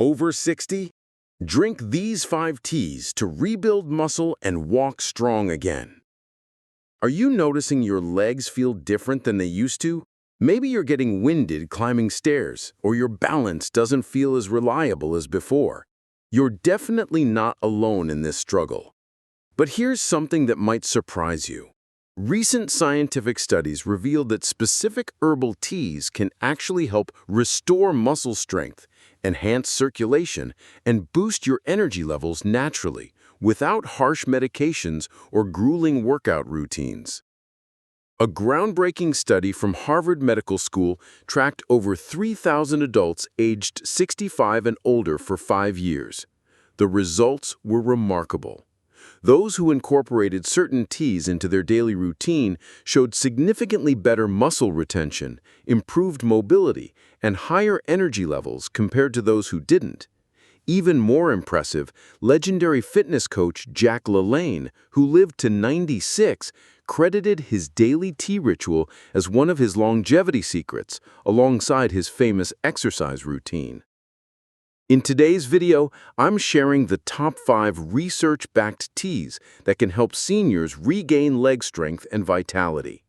Over 60? Drink these 5 teas to rebuild muscle and walk strong again. Are you noticing your legs feel different than they used to? Maybe you're getting winded climbing stairs, or your balance doesn't feel as reliable as before. You're definitely not alone in this struggle. But here's something that might surprise you. Recent scientific studies revealed that specific herbal teas can actually help restore muscle strength, enhance circulation, and boost your energy levels naturally, without harsh medications or grueling workout routines. A groundbreaking study from Harvard Medical School tracked over 3,000 adults aged 65 and older for 5 years. The results were remarkable. Those who incorporated certain teas into their daily routine showed significantly better muscle retention, improved mobility, and higher energy levels compared to those who didn't. Even more impressive, legendary fitness coach Jack LaLanne, who lived to 96, credited his daily tea ritual as one of his longevity secrets, alongside his famous exercise routine. In today's video, I'm sharing the top 5 research-backed teas that can help seniors regain leg strength and vitality.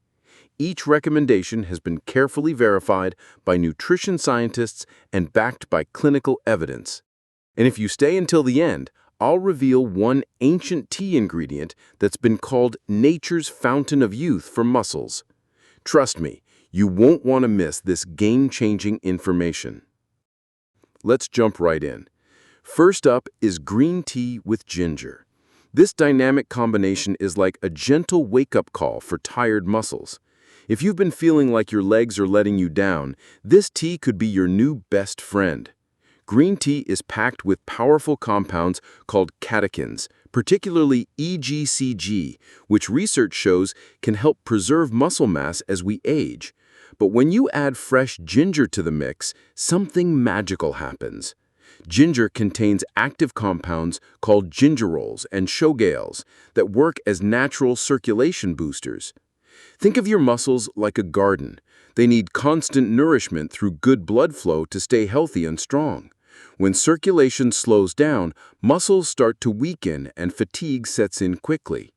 Each recommendation has been carefully verified by nutrition scientists and backed by clinical evidence. And if you stay until the end, I'll reveal one ancient tea ingredient that's been called nature's fountain of youth for muscles. Trust me, you won't want to miss this game-changing information. Let's jump right in. First up is green tea with ginger. This dynamic combination is like a gentle wake-up call for tired muscles. If you've been feeling like your legs are letting you down, this tea could be your new best friend. Green tea is packed with powerful compounds called catechins, particularly EGCG, which research shows can help preserve muscle mass as we age. But when you add fresh ginger to the mix, something magical happens. Ginger contains active compounds called gingerols and shogales that work as natural circulation boosters. Think of your muscles like a garden. They need constant nourishment through good blood flow to stay healthy and strong. When circulation slows down, muscles start to weaken and fatigue sets in quickly.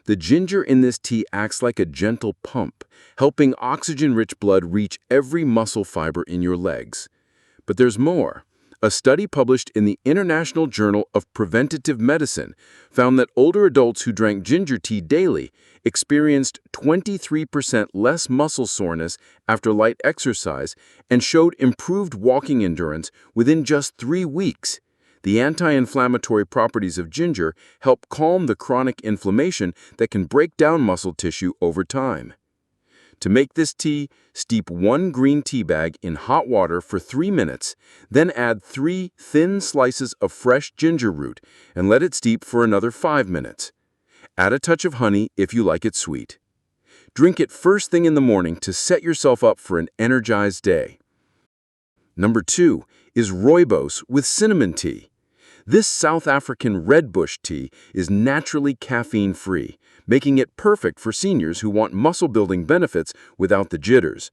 The ginger in this tea acts like a gentle pump, helping oxygen-rich blood reach every muscle fiber in your legs. But there's more. A study published in the International Journal of Preventative Medicine found that older adults who drank ginger tea daily experienced 23% less muscle soreness after light exercise and showed improved walking endurance within just 3 weeks. The anti-inflammatory properties of ginger help calm the chronic inflammation that can break down muscle tissue over time. To make this tea, steep 1 green tea bag in hot water for 3 minutes, then add 3 thin slices of fresh ginger root and let it steep for another 5 minutes. Add a touch of honey if you like it sweet. Drink it first thing in the morning to set yourself up for an energized day. Number 2 is Rooibos with cinnamon tea. This South African red bush tea is naturally caffeine-free, making it perfect for seniors who want muscle-building benefits without the jitters.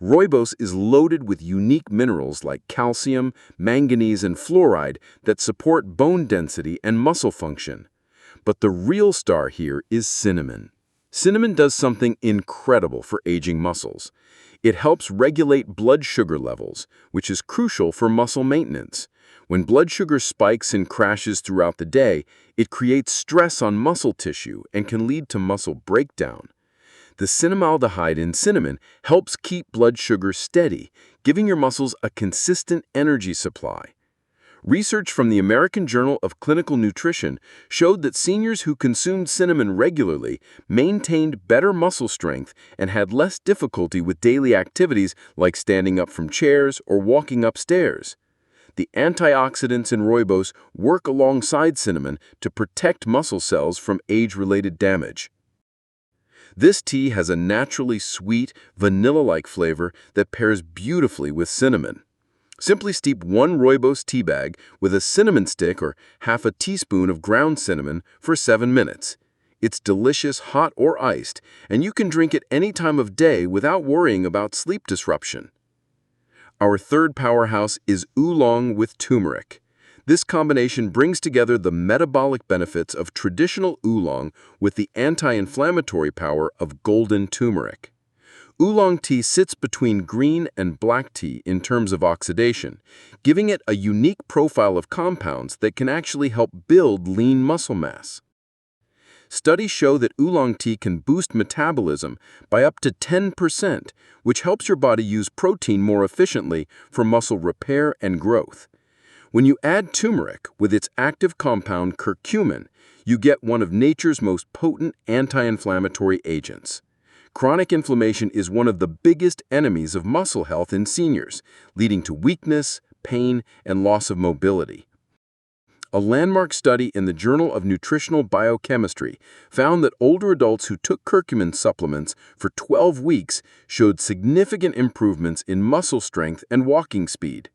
Rooibos is loaded with unique minerals like calcium, manganese, and fluoride that support bone density and muscle function. But the real star here is cinnamon. Cinnamon does something incredible for aging muscles. It helps regulate blood sugar levels, which is crucial for muscle maintenance. When blood sugar spikes and crashes throughout the day, it creates stress on muscle tissue and can lead to muscle breakdown. The cinnamaldehyde in cinnamon helps keep blood sugar steady, giving your muscles a consistent energy supply. Research from the American Journal of Clinical Nutrition showed that seniors who consumed cinnamon regularly maintained better muscle strength and had less difficulty with daily activities like standing up from chairs or walking upstairs. The antioxidants in Rooibos work alongside cinnamon to protect muscle cells from age-related damage. This tea has a naturally sweet, vanilla-like flavor that pairs beautifully with cinnamon. Simply steep 1 Rooibos tea bag with a cinnamon stick or half a teaspoon of ground cinnamon for 7 minutes. It's delicious hot or iced, and you can drink it any time of day without worrying about sleep disruption. Our third powerhouse is oolong with turmeric. This combination brings together the metabolic benefits of traditional oolong with the anti-inflammatory power of golden turmeric. Oolong tea sits between green and black tea in terms of oxidation, giving it a unique profile of compounds that can actually help build lean muscle mass. Studies show that oolong tea can boost metabolism by up to 10%, which helps your body use protein more efficiently for muscle repair and growth. When you add turmeric with its active compound curcumin, you get one of nature's most potent anti-inflammatory agents. Chronic inflammation is one of the biggest enemies of muscle health in seniors, leading to weakness, pain, and loss of mobility. A landmark study in the Journal of Nutritional Biochemistry found that older adults who took curcumin supplements for 12 weeks showed significant improvements in muscle strength and walking speed.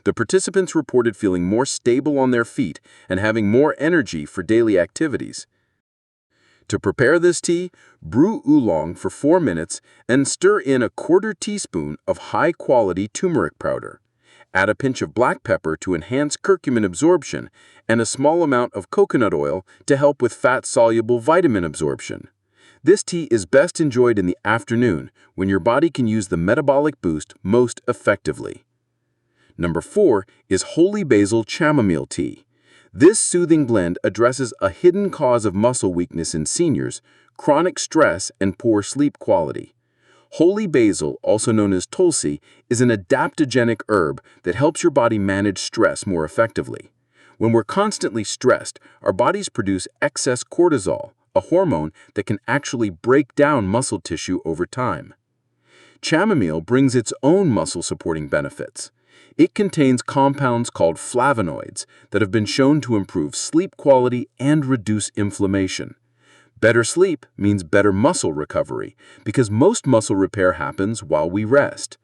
The participants reported feeling more stable on their feet and having more energy for daily activities. To prepare this tea, brew oolong for 4 minutes and stir in a quarter teaspoon of high-quality turmeric powder. Add a pinch of black pepper to enhance curcumin absorption and a small amount of coconut oil to help with fat-soluble vitamin absorption. This tea is best enjoyed in the afternoon when your body can use the metabolic boost most effectively. Number 4 is holy basil chamomile tea. This soothing blend addresses a hidden cause of muscle weakness in seniors, chronic stress, and poor sleep quality. Holy basil, also known as tulsi, is an adaptogenic herb that helps your body manage stress more effectively. When we're constantly stressed, our bodies produce excess cortisol, a hormone that can actually break down muscle tissue over time. Chamomile brings its own muscle-supporting benefits. It contains compounds called flavonoids that have been shown to improve sleep quality and reduce inflammation. Better sleep means better muscle recovery because most muscle repair happens while we rest.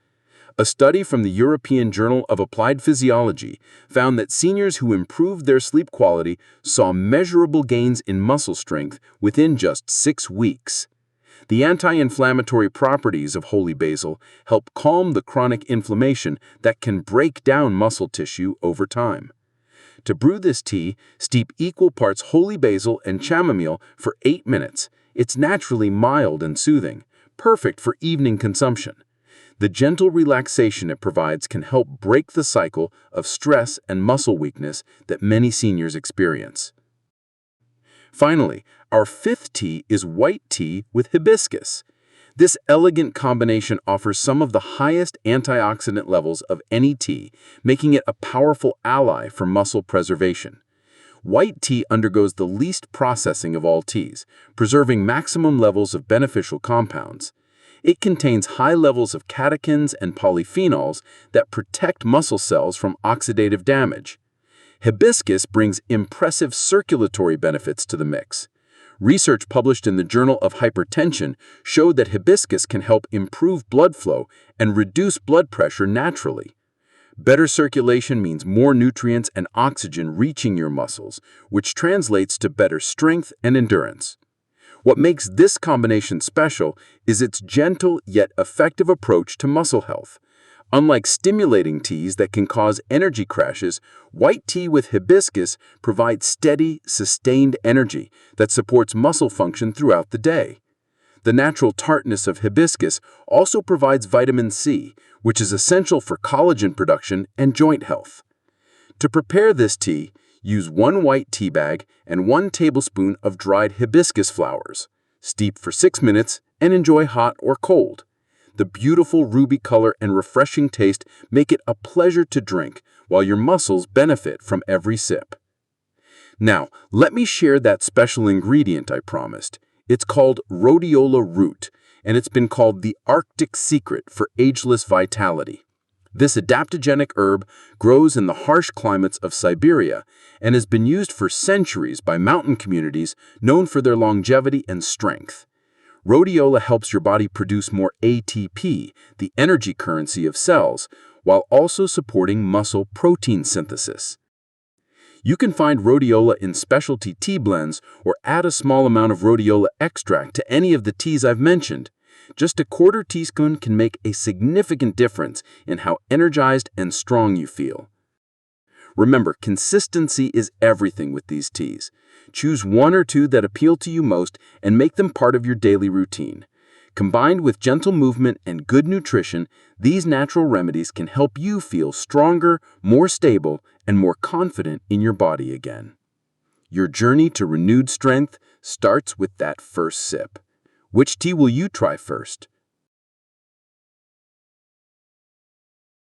A study from the European Journal of Applied Physiology found that seniors who improved their sleep quality saw measurable gains in muscle strength within just 6 weeks. The anti-inflammatory properties of holy basil help calm the chronic inflammation that can break down muscle tissue over time. To brew this tea, steep equal parts holy basil and chamomile for 8 minutes. It's naturally mild and soothing, perfect for evening consumption. The gentle relaxation it provides can help break the cycle of stress and muscle weakness that many seniors experience. Finally, our 5th tea is white tea with hibiscus. This elegant combination offers some of the highest antioxidant levels of any tea, making it a powerful ally for muscle preservation. White tea undergoes the least processing of all teas, preserving maximum levels of beneficial compounds. It contains high levels of catechins and polyphenols that protect muscle cells from oxidative damage. Hibiscus brings impressive circulatory benefits to the mix. Research published in the Journal of Hypertension showed that hibiscus can help improve blood flow and reduce blood pressure naturally. Better circulation means more nutrients and oxygen reaching your muscles, which translates to better strength and endurance. What makes this combination special is its gentle yet effective approach to muscle health. Unlike stimulating teas that can cause energy crashes, white tea with hibiscus provides steady, sustained energy that supports muscle function throughout the day. The natural tartness of hibiscus also provides vitamin C, which is essential for collagen production and joint health. To prepare this tea, use 1 white tea bag and 1 tablespoon of dried hibiscus flowers. Steep for 6 minutes and enjoy hot or cold. The beautiful ruby color and refreshing taste make it a pleasure to drink, while your muscles benefit from every sip. Now, let me share that special ingredient I promised. It's called rhodiola root, and it's been called the Arctic secret for ageless vitality. This adaptogenic herb grows in the harsh climates of Siberia and has been used for centuries by mountain communities known for their longevity and strength. Rhodiola helps your body produce more ATP, the energy currency of cells, while also supporting muscle protein synthesis. You can find rhodiola in specialty tea blends or add a small amount of rhodiola extract to any of the teas I've mentioned. Just a quarter teaspoon can make a significant difference in how energized and strong you feel. Remember, consistency is everything with these teas. Choose one or two that appeal to you most and make them part of your daily routine. Combined with gentle movement and good nutrition, these natural remedies can help you feel stronger, more stable, and more confident in your body again. Your journey to renewed strength starts with that first sip. Which tea will you try first?